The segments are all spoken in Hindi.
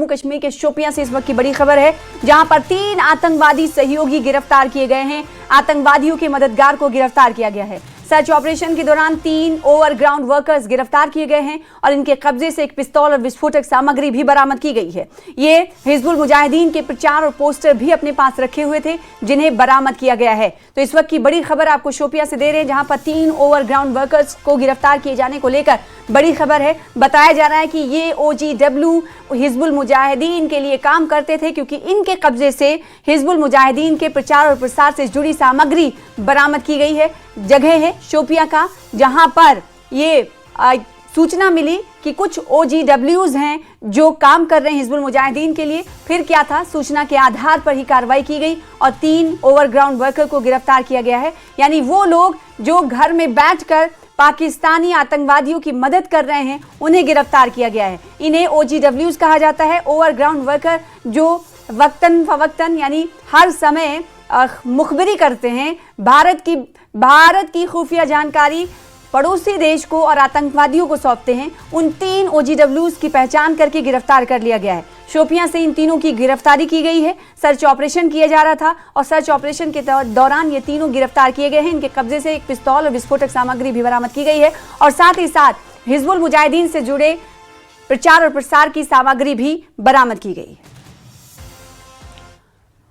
जम्मू कश्मीर के शोपियां से इस वक्त की बड़ी खबर है, जहां पर 3 आतंकवादी सहयोगी गिरफ्तार किए गए हैं। आतंकवादियों के मददगार को गिरफ्तार किया गया है। सर्च ऑपरेशन के दौरान 3 ओवरग्राउंड वर्कर्स गिरफ्तार किए गए हैं और इनके कब्जे से एक पिस्तौल और विस्फोटक सामग्री भी बरामद की गई है। ये हिजबुल मुजाहिदीन के प्रचार और पोस्टर भी अपने पास रखे हुए थे, जिन्हें बरामद किया गया है। तो इस वक्त की बड़ी खबर आपको शोपियां से दे रहे हैं, जहां पर 3 ओवरग्राउंड वर्कर्स को गिरफ्तार किए जाने को लेकर बड़ी खबर है। बताया जा रहा है कि ये OGW हिजबुल मुजाहिदीन के लिए काम करते थे, क्योंकि इनके कब्जे से हिजबुल मुजाहिदीन के प्रचार और प्रसार से जुड़ी सामग्री बरामद की गई है। जगह है शोपियां का, जहां पर ये सूचना मिली कि कुछ OGWs हैं जो काम कर रहे हैं हिजबुल मुजाहिदीन के लिए। फिर क्या था, सूचना के आधार पर ही कार्रवाई की गई और 3 ओवरग्राउंड वर्कर को गिरफ्तार किया गया है। यानी वो लोग जो घर में बैठकर पाकिस्तानी आतंकवादियों की मदद कर रहे हैं, उन्हें गिरफ्तार किया गया है। इन्हें OGWs कहा जाता है, ओवरग्राउंड वर्कर, जो वक्तन फवक्तन यानी हर समय मुखबिरी करते हैं, भारत की खुफिया जानकारी पड़ोसी देश को और आतंकवादियों को सौंपते हैं। उन 3 OGWs की पहचान करके गिरफ्तार कर लिया गया है। शोपियां से इन तीनों की गिरफ्तारी की गई है। सर्च ऑपरेशन किया जा रहा था और सर्च ऑपरेशन के दौरान ये तीनों गिरफ्तार किए गए हैं। इनके कब्जे से एक पिस्तौल और विस्फोटक सामग्री भी बरामद की गई है और साथ ही साथ हिजबुल मुजाहिदीन से जुड़े प्रचार और प्रसार की सामग्री भी बरामद की गई है।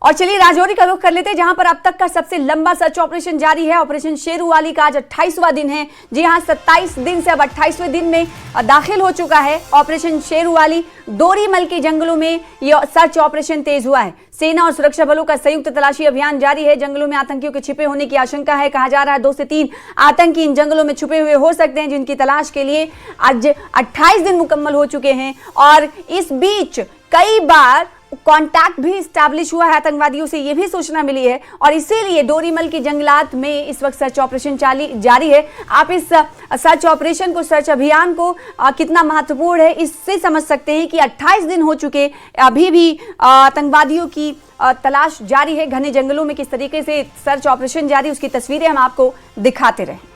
और चलिए राजौरी का रुख कर लेते हैं, जहां पर अब तक का सबसे लंबा सर्च ऑपरेशन जारी है। ऑपरेशन शेरूवाली का आज 28वां दिन है। जी हां, 27 दिन से अब 28वें दिन में दाखिल हो चुका है ऑपरेशन शेरूवाली। डोरीमल के जंगलों में यह सर्च ऑपरेशन तेज हुआ है। सेना और सुरक्षा बलों का संयुक्त तलाशी अभियान जारी है। जंगलों में आतंकियों के छिपे होने की आशंका है। कहा जा रहा है 2 से 3 आतंकी इन जंगलों में छुपे हुए हो सकते हैं, जिनकी तलाश के लिए आज 28 दिन मुकम्मल हो चुके हैं। और इस बीच कई बार कांटेक्ट भी स्टैब्लिश हुआ है आतंकवादियों से, यह भी सूचना मिली है और इसीलिए डोरीमल के जंगलात में इस वक्त सर्च ऑपरेशन जारी है। आप इस सर्च ऑपरेशन को, सर्च अभियान को कितना महत्वपूर्ण है इससे समझ सकते हैं कि 28 दिन हो चुके, अभी भी आतंकवादियों की तलाश जारी है। घने जंगलों में किस तरीके से सर्च ऑपरेशन जारी, उसकी तस्वीरें हम आपको दिखाते रहे।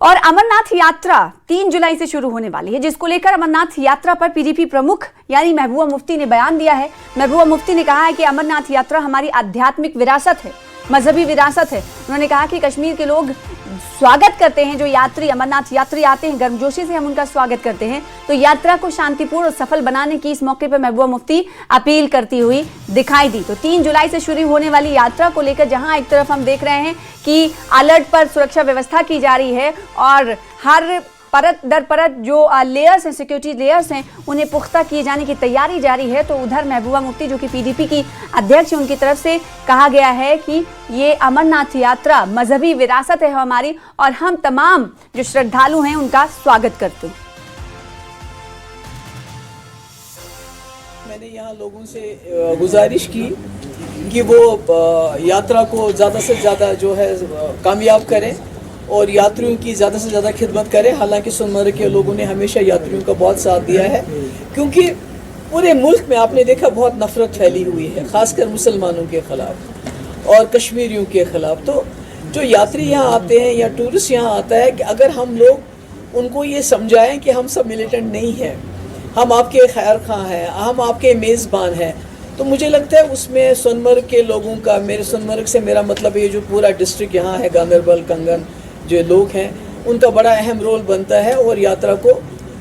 और अमरनाथ यात्रा 3 जुलाई से शुरू होने वाली है, जिसको लेकर अमरनाथ यात्रा पर PDP प्रमुख यानी महबूबा मुफ्ती ने बयान दिया है। महबूबा मुफ्ती ने कहा है कि अमरनाथ यात्रा हमारी आध्यात्मिक विरासत है, मजहबी विरासत है। उन्होंने कहा कि कश्मीर के लोग स्वागत करते हैं, जो यात्री अमरनाथ यात्री आते हैं, गर्मजोशी से हम उनका स्वागत करते हैं। तो यात्रा को शांतिपूर्ण और सफल बनाने की इस मौके पर महबूबा मुफ्ती अपील करती हुई दिखाई दी। तो 3 जुलाई से शुरू होने वाली यात्रा को लेकर जहां एक तरफ हम देख रहे हैं कि अलर्ट पर सुरक्षा व्यवस्था की जा रही है और हर परत दर परत जो लेयर्स हैं, सिक्योरिटी लेयर्स हैं, उन्हें पुख्ता किए जाने की तैयारी जारी है। तो उधर महबूबा मुफ्ती जो कि PDP की अध्यक्ष हैं, उनकी तरफ से कहा गया है कि ये अमरनाथ यात्रा मजहबी विरासत है हमारी और हम तमाम जो श्रद्धालु हैं उनका स्वागत करते हैं। मैंने यहाँ लोगों से गुजारिश की कि वो यात्रा को ज़्यादा से ज़्यादा जो है कामयाब करें और यात्रियों की ज़्यादा से ज़्यादा खिदमत करें। हालांकि सोनमर्ग के लोगों ने हमेशा यात्रियों का बहुत साथ दिया है, क्योंकि पूरे मुल्क में आपने देखा बहुत नफरत फैली हुई है, ख़ासकर मुसलमानों के ख़िलाफ़ और कश्मीरियों के ख़िलाफ़। तो जो यात्री यहाँ आते हैं या टूरिस्ट यहाँ आता है, कि अगर हम लोग उनको ये समझाएं कि हम सब मिलिटेंट नहीं हैं, हम आपके खैर खां हैं, हम आपके मेज़बान हैं, तो मुझे लगता है उसमें सोनमर्ग के लोगों का, मेरे सोनमर्ग से मेरा मतलब ये जो पूरा डिस्ट्रिक्ट यहाँ है, गांदरबल, कंगन, जो लोग हैं, उनका बड़ा अहम रोल बनता है। और यात्रा को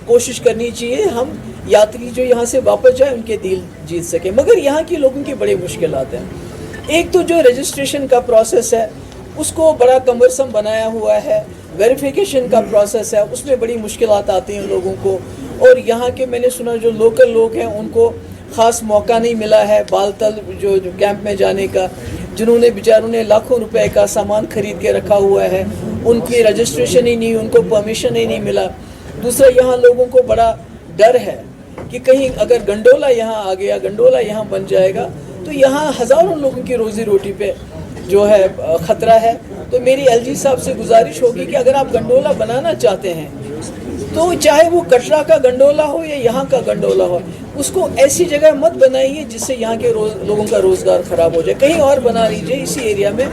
कोशिश करनी चाहिए हम यात्री जो यहाँ से वापस जाए उनके दिल जीत सके। मगर यहाँ के लोगों की बड़ी मुश्किलात हैं। एक तो जो रजिस्ट्रेशन का प्रोसेस है उसको बड़ा कमरसम बनाया हुआ है, वेरिफिकेशन का प्रोसेस है, उसमें बड़ी मुश्किलात आती हैं लोगों को। और यहाँ के मैंने सुना जो लोकल लोग हैं उनको ख़ास मौका नहीं मिला है बालतल जो कैंप में जाने का, जिन्होंने बेचारों ने लाखों रुपए का सामान खरीद के रखा हुआ है, उनकी रजिस्ट्रेशन ही नहीं, उनको परमिशन ही नहीं मिला। दूसरा, यहाँ लोगों को बड़ा डर है कि कहीं अगर गंडोला यहाँ आ गया, गंडोला यहाँ बन जाएगा, तो यहाँ हज़ारों लोगों की रोज़ी रोटी पे जो है ख़तरा है। तो मेरी LG साहब से गुजारिश होगी कि अगर आप गंडोला बनाना चाहते हैं तो चाहे वो कटरा का गंडोला हो या यहाँ का गंडोला हो, उसको ऐसी जगह मत बनाइए जिससे यहाँ के लोगों का रोज़गार ख़राब हो जाए, कहीं और बना लीजिए इसी एरिया में।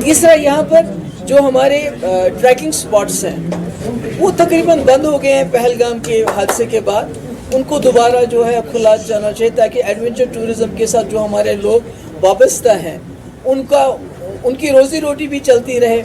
तीसरा, यहाँ पर जो हमारे ट्रैकिंग स्पॉट्स हैं वो तकरीबन बंद हो गए हैं पहलगाम के हादसे के बाद। उनको दोबारा जो है खुला जाना चाहिए ताकि एडवेंचर टूरिज्म के साथ जो हमारे लोग वाबस्ता हैं उनकी रोजी रोटी भी चलती रहे।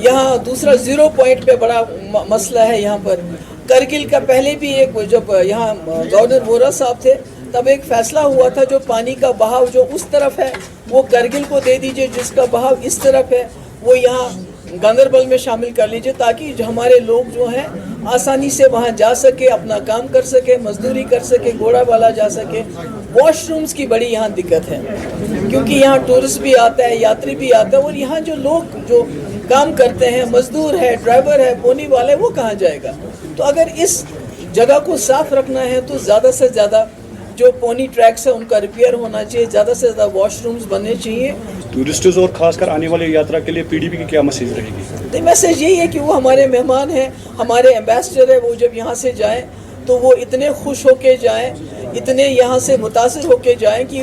यहाँ दूसरा 0 पॉइंट पे बड़ा मसला है। यहाँ पर करगिल का पहले भी एक जब यहाँ गवर्नर वोरा साहब थे तब एक फैसला हुआ था, जो पानी का बहाव जो उस तरफ है वो करगिल को दे दीजिए, जिसका बहाव इस तरफ है वो यहाँ गांदरबल में शामिल कर लीजिए, ताकि जो हमारे लोग जो हैं आसानी से वहाँ जा सके, अपना काम कर सके, मजदूरी कर सके, घोड़ा वाला जा सके। वॉशरूम्स की बड़ी यहाँ दिक्कत है क्योंकि यहाँ टूरिस्ट भी आता है, यात्री भी आता है, और यहाँ जो लोग जो काम करते हैं, मजदूर है, ड्राइवर है, पोनी वाले, वो कहाँ जाएगा। तो अगर इस जगह को साफ रखना है तो ज़्यादा से ज़्यादा जो पोनी ट्रैक्स है उनका रिपेयर होना चाहिए, ज़्यादा से ज़्यादा वॉशरूम्स बनने चाहिए। टूरिस्ट्स और खासकर आने वाले यात्रा के लिए पीडीपी की क्या मैसेज रहेगी? तो मैसेज यही है कि वो हमारे मेहमान हैं, हमारे एम्बेसडर है, वो जब यहाँ से जाएं तो वो इतने खुश होके जाएं, इतने यहाँ से मुतासिर होके जाएं कि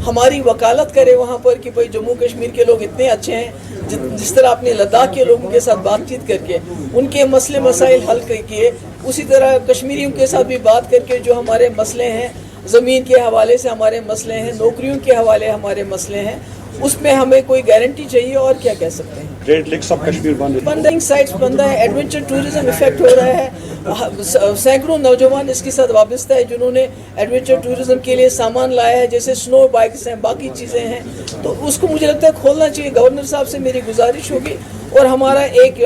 हमारी वकालत करे वहाँ पर कि भाई जम्मू कश्मीर के लोग इतने अच्छे हैं। जिस तरह अपने लद्दाख के लोगों के साथ बातचीत करके उनके मसले मसाइल हल किए, उसी तरह कश्मीरियों के साथ भी बात करके जो हमारे मसले हैं, ज़मीन के हवाले से हमारे मसले हैं, नौकरियों के हवाले हमारे मसले हैं, उसमें हमें कोई गारंटी चाहिए। और क्या कह सकते हैं। रेड लेक सब कश्मीर बंद साइट्स बंद है, एडवेंचर टूरिज्म इफेक्ट हो रहा है। सैकड़ों नौजवान इसके साथ वाबस्ता है जिन्होंने एडवेंचर टूरिज्म के लिए सामान लाया है, जैसे स्नो बाइक्स हैं, बाकी चीज़ें हैं, तो उसको मुझे लगता है खोलना चाहिए। गवर्नर साहब से मेरी गुजारिश होगी और हमारा एक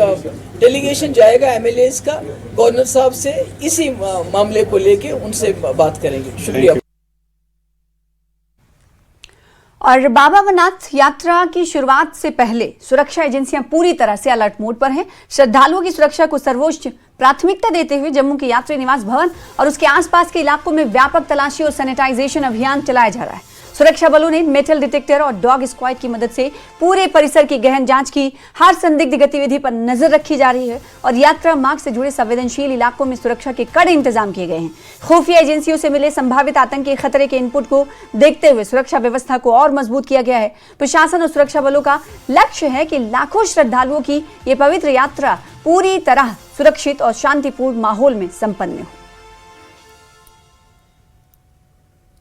डेलीगेशन जाएगा MLAs का गवर्नर साहब से, इसी मामले को लेके उनसे बात करेंगे। शुक्रिया। और बाबा अमरनाथ यात्रा की शुरुआत से पहले सुरक्षा एजेंसियां पूरी तरह से अलर्ट मोड पर हैं। श्रद्धालुओं की सुरक्षा को सर्वोच्च प्राथमिकता देते हुए जम्मू के यात्री निवास भवन और उसके आसपास के इलाकों में व्यापक तलाशी और सैनिटाइजेशन अभियान चलाया जा रहा है। सुरक्षा बलों ने मेटल डिटेक्टर और डॉग स्क्वाड की मदद से पूरे परिसर की गहन जांच की। हर संदिग्ध गतिविधि पर नजर रखी जा रही है और यात्रा मार्ग से जुड़े संवेदनशील इलाकों में सुरक्षा के कड़े इंतजाम किए गए हैं। खुफिया एजेंसियों से मिले संभावित आतंकी खतरे के इनपुट को देखते हुए सुरक्षा व्यवस्था को और मजबूत किया गया है। प्रशासन और सुरक्षा बलों का लक्ष्य है कि लाखों श्रद्धालुओं की ये पवित्र यात्रा पूरी तरह सुरक्षित और शांतिपूर्ण माहौल में संपन्न हो।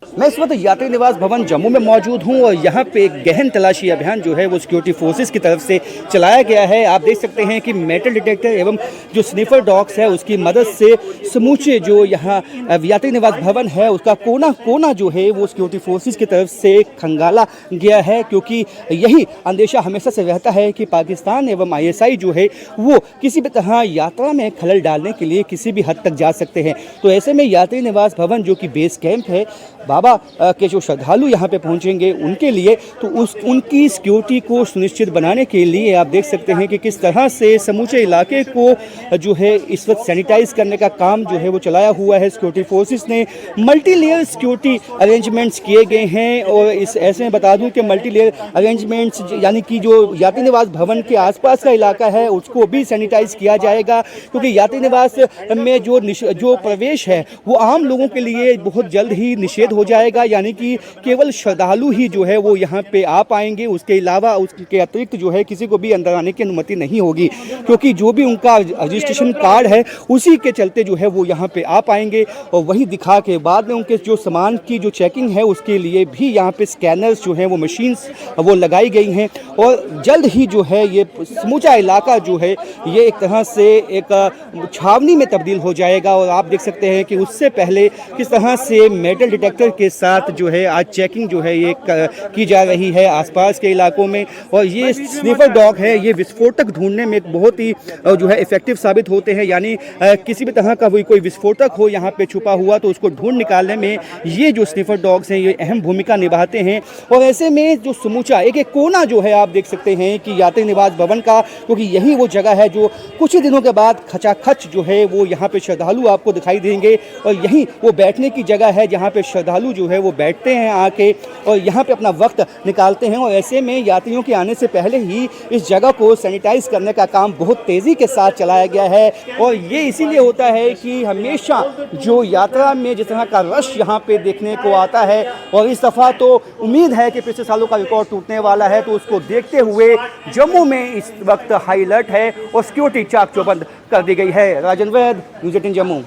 मैं इस वक्त यात्री निवास भवन जम्मू में मौजूद हूं और यहाँ पे एक गहन तलाशी अभियान जो है वो सिक्योरिटी फोर्सेस की तरफ से चलाया गया है। आप देख सकते हैं कि मेटल डिटेक्टर एवं जो स्निफर डॉग्स है उसकी मदद से समूचे जो यहाँ यात्री निवास भवन है उसका कोना कोना जो है वो सिक्योरिटी फोर्सेस की तरफ से खंगाला गया है, क्योंकि यही अंदेशा हमेशा से रहता है कि पाकिस्तान एवं ISI जो है वो किसी भी तरह यात्रा में खलल डालने के लिए किसी भी हद तक जा सकते हैं। तो ऐसे में यात्री निवास भवन जो कि बेस कैंप है बाबा के जो श्रद्धालु यहाँ पे पहुँचेंगे उनके लिए, तो उनकी सिक्योरिटी को सुनिश्चित बनाने के लिए आप देख सकते हैं कि किस तरह से समूचे इलाके को जो है इस वक्त सैनिटाइज करने का काम जो है वो चलाया हुआ है। सिक्योरिटी फोर्सेस ने मल्टी लेयर सिक्योरिटी अरेंजमेंट्स किए गए हैं और इस ऐसे में बता दूं कि मल्टी लेयर अरेंजमेंट्स यानी कि जो यात्री निवास भवन के आसपास का इलाका है उसको भी सैनिटाइज किया जाएगा, क्योंकि यात्री निवास में जो प्रवेश है वो आम लोगों के लिए बहुत जल्द ही निषेध हो जाएगा, यानी कि केवल श्रद्धालु ही जो है वो यहाँ पे आ पाएंगे। उसके अलावा उसके अतिरिक्त जो है किसी को भी अंदर आने की अनुमति नहीं होगी, क्योंकि जो भी उनका रजिस्ट्रेशन कार्ड है उसी के चलते जो है वो यहाँ पे आ पाएंगे। और वही दिखा के बाद में उनके जो सामान की जो चेकिंग है उसके लिए भी यहाँ पे स्कैनर्स जो हैं वो मशीन्स वो लगाई गई हैं और जल्द ही जो है ये समूचा इलाका जो है ये एक तरह से एक छावनी में तब्दील हो जाएगा। और आप देख सकते हैं कि उससे पहले किस तरह से मेटल डिटेक्टर के साथ जो है आज चेकिंग जो है ये की जा रही है आसपास के इलाकों में। और ये स्निफर डॉग है ये विस्फोटक ढूंढने में बहुत ही जो है इफेक्टिव साबित होते हैं, यानी किसी भी तरह का कोई विस्फोटक हो यहाँ पे छुपा हुआ तो उसको ढूंढ निकालने में ये जो स्निफर डॉग्स हैं ये अहम भूमिका निभाते हैं। और ऐसे में जो समूचा एक एक कोना जो है आप देख सकते हैं कि यात्री निवास भवन का, क्योंकि यही वो जगह है जो कुछ ही दिनों के बाद खचाखच जो है वो यहाँ पे श्रद्धालु आपको दिखाई देंगे और यही वो बैठने की जगह है जहाँ पे श्रद्धालु श्रद्धालु जो है वो बैठते हैं आके और यहाँ पे अपना वक्त निकालते हैं। और ऐसे में यात्रियों के आने से पहले ही इस जगह को सैनिटाइज करने का काम बहुत तेज़ी के साथ चलाया गया है। और ये इसीलिए होता है कि हमेशा जो यात्रा में जिस तरह का रश यहाँ पे देखने को आता है, और इस दफ़ा तो उम्मीद है कि पिछले सालों का रिकॉर्ड टूटने वाला है, तो उसको देखते हुए जम्मू में इस वक्त हाई अलर्ट है और सिक्योरिटी चाक चौबंद कर दी गई है। राजन वैद, न्यूज़ 18 जम्मू।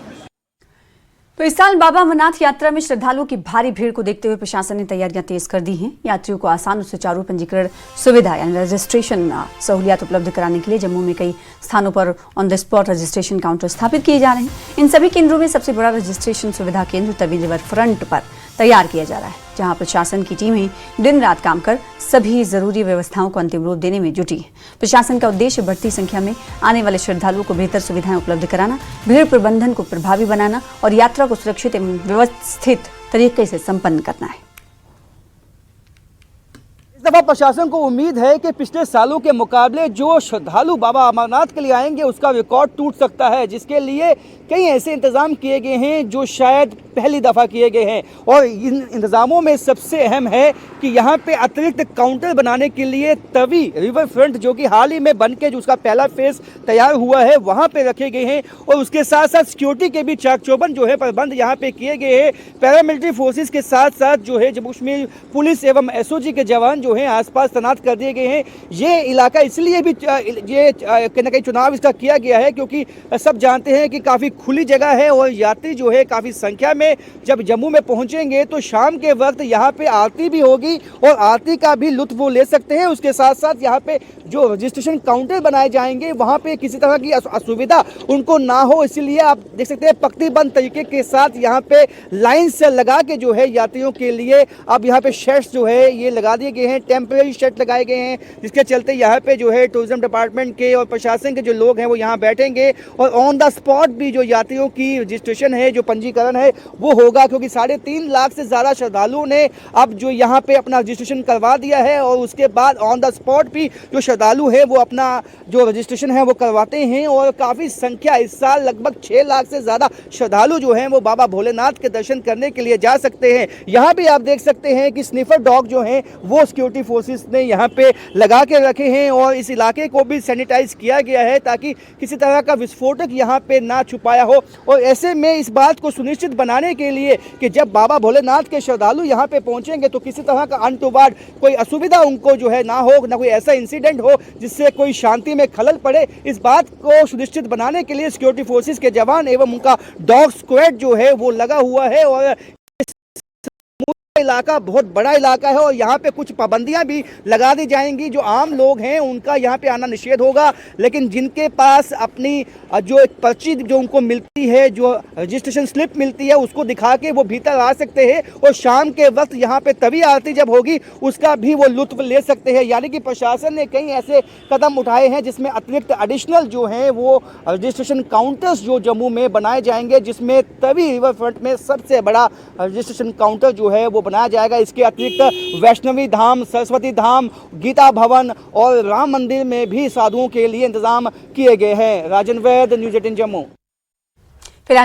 तो इस साल बाबा अमरनाथ यात्रा में श्रद्धालुओं की भारी भीड़ को देखते हुए प्रशासन ने तैयारियां तेज कर दी हैं। यात्रियों को आसान और सुचारू पंजीकरण सुविधा यानी रजिस्ट्रेशन सहूलियत उपलब्ध कराने के लिए जम्मू में कई स्थानों पर on the spot registration counter स्थापित किए जा रहे हैं। इन सभी केंद्रों में सबसे बड़ा रजिस्ट्रेशन सुविधा केंद्र तवी रिवर फ्रंट पर तैयार किया जा रहा है, जहां प्रशासन की टीमें दिन रात काम कर सभी जरूरी व्यवस्थाओं को अंतिम रूप देने में जुटी है। प्रशासन का उद्देश्य बढ़ती संख्या में आने वाले श्रद्धालुओं को बेहतर सुविधाएं उपलब्ध कराना, भीड़ प्रबंधन को प्रभावी बनाना और यात्रा को सुरक्षित एवं व्यवस्थित तरीके से संपन्न करना है। इस दफ़ा प्रशासन को उम्मीद है कि पिछले सालों के मुकाबले जो श्रद्धालु बाबा अमरनाथ के लिए आएंगे उसका रिकॉर्ड टूट सकता है, जिसके लिए कई ऐसे इंतजाम किए गए हैं जो शायद पहली दफ़ा किए गए हैं। और इन इंतजामों में सबसे अहम है कि यहाँ पे अतिरिक्त काउंटर बनाने के लिए तवी रिवर फ्रंट जो कि हाल ही में बन के जो उसका पहला फेज तैयार हुआ है वहाँ पे रखे गए हैं। और उसके साथ साथ सिक्योरिटी के भी चाक चौबंद जो है प्रबंध यहाँ पे किए गए हैं। पैरामिलिट्री फोर्सेस के साथ साथ जो है जम्मू कश्मीर पुलिस एवं एसओजी के जवान जो हैं आसपास तैनात कर दिए गए हैं। ये इलाका इसलिए भी ये कहीं ना कहीं चुनाव इसका किया गया है क्योंकि सब जानते हैं कि काफ़ी खुली जगह है और यात्री जो है काफ़ी संख्या में जब जम्मू में पहुंचेंगे तो शाम के वक्त यहाँ पे आरती भी होगी और आरती का भी लुत्फ वो ले सकते हैं। उसके साथ साथ यहाँ पे जो रजिस्ट्रेशन काउंटर बनाए जाएंगे वहाँ पे किसी तरह की असुविधा उनको ना हो, इसीलिए आप देख सकते हैं पंक्तिबद्ध तरीके के साथ यहाँ पे लाइन से लगा के जो है यात्रियों के लिए अब यहाँ पे शेड्स जो है ये लगा दिए गए हैं, टेम्परेरी शेड लगाए गए हैं, जिसके चलते यहाँ पे जो है टूरिज्म डिपार्टमेंट के और प्रशासन के जो लोग हैं वो यहाँ बैठेंगे और ऑन द स्पॉट भी जो यात्रियों की रजिस्ट्रेशन है, जो पंजीकरण है वो होगा। क्योंकि 3.5 लाख से ज़्यादा श्रद्धालुओं ने अब जो यहाँ पे अपना रजिस्ट्रेशन करवा दिया है और उसके बाद ऑन द स्पॉट भी जो श्रद्धालु है वो अपना जो रजिस्ट्रेशन है वो करवाते हैं। और काफ़ी संख्या इस साल लगभग 6 लाख से ज़्यादा श्रद्धालु जो हैं वो बाबा भोलेनाथ के दर्शन करने के लिए जा सकते हैं। यहाँ भी आप देख सकते हैं कि स्निफर डॉग जो हैं वो सिक्योरिटी फोर्सेस ने यहाँ पे लगा के रखे हैं और इस इलाके को भी सैनिटाइज किया गया है ताकि किसी तरह का विस्फोटक यहाँ पे ना छुपाया हो। और ऐसे में इस बात को सुनिश्चित बनाने के लिए कि जब बाबा भोलेनाथ के श्रद्धालु यहाँ पे पहुँचेंगे तो किसी तरह का अनटोवार्ड कोई असुविधा उनको जो है ना हो, ना कोई ऐसा इंसिडेंट हो जिससे कोई शांति में खलल पड़े, इस बात को सुनिश्चित बनाने के लिए सिक्योरिटी फोर्सेस के जवान एवं उनका डॉग स्क्वाड जो है वो लगा हुआ है। और इलाका बहुत बड़ा इलाका है और यहाँ पे कुछ पाबंदियां भी लगा दी जाएंगी। जो आम लोग हैं उनका यहाँ पे आना निषेध होगा, लेकिन जिनके पास अपनी जो एक पर्ची जो उनको मिलती है, जो रजिस्ट्रेशन स्लिप मिलती है, उसको दिखा के वो भीतर आ सकते हैं और शाम के वक्त यहाँ पे तभी आरती जब होगी उसका भी वो लुत्फ ले सकते हैं। यानी कि प्रशासन ने कई ऐसे कदम उठाए हैं जिसमें अतिरिक्त एडिशनल जो हैं वो रजिस्ट्रेशन काउंटर्स जो जम्मू में बनाए जाएंगे, जिसमें तभी रिवर फ्रंट में सबसे बड़ा रजिस्ट्रेशन काउंटर जो है वो बनाया जाएगा। इसके अतिरिक्त वैष्णवी धाम, सरस्वती धाम, गीता भवन और राम मंदिर में भी साधुओं के लिए इंतजाम किए गए हैं। राजन वैद, न्यूज़ 18 जम्मू। फिलहाल